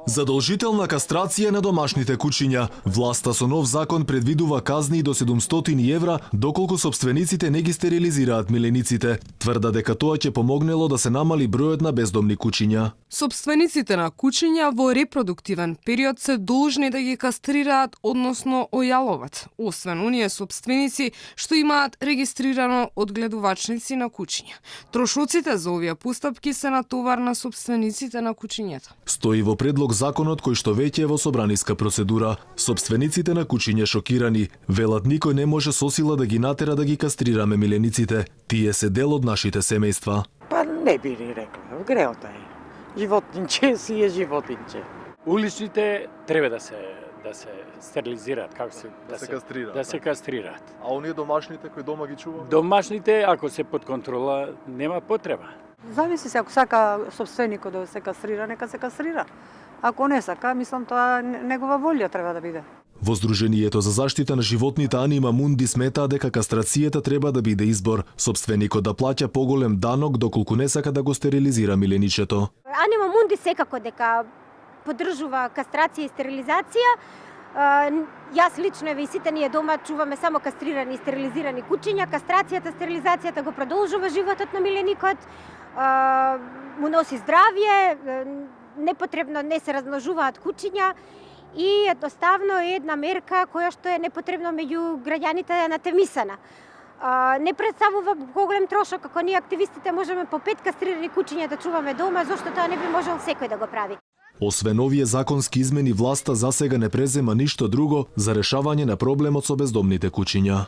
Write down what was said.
Задолжителна кастрација на домашните кучиња. Власта со нов закон предвидува казни до 700 евра доколку собствениците не ги стерилизираат милениците. Тврда дека тоа ќе помогнело да се намали бројот на бездомни кучиња. Собствениците на кучиња во репродуктивен период се должни да ги кастрираат, односно ојалуваат, освен оние собственици што имаат регистрирано одгледувачници на кучиња. Трошоците за овие постапки се натовар на собствениците на кучињата. Стои во предлог законот кој што веќе е во собраниска процедура. Собствениците на кучиња шокирани, велат никој не може со сила да ги натера да ги кастрираме милениците. Тие се дел од нашите семејства. Па не би ни рекла, греота е. Животинче си е животинче. Уличните треба да се стерилизираат, како се кастрираат. Да се кастрираат. А оние домашните кои дома ги чуваат? Домашните, ако се под контрола, нема потреба. Зависи се, ако сака собственикот да се кастрира, нека се кастрира. Ако не сака, мислам тоа негова волја треба да биде. Во Сдруженијето за заштита на животните Анима Мунди сметаа дека кастрацијата треба да биде избор, собственикот да плаќа поголем данок доколку не сака да го стерилизира миленичето. Анима Мунди секако дека поддржува кастрација и стерилизација. Јас лично и сите ние дома чуваме само кастрирани и стерилизирани кучиња. Кастрацијата, стерилизацијата го продолжува животот на миленикот, му носи здравје, непотребно не се размножуваат кучиња и едноставно е една мерка која што е непотребно меѓу граѓаните натемисана. Не представува голем трошок ако ние активистите можеме по 5 кастрирани кучиња да чуваме дома, зошто тоа не би можел секој да го прави. Освен овие законски измени, власта засега не презема ништо друго за решавање на проблемот со бездомните кучиња.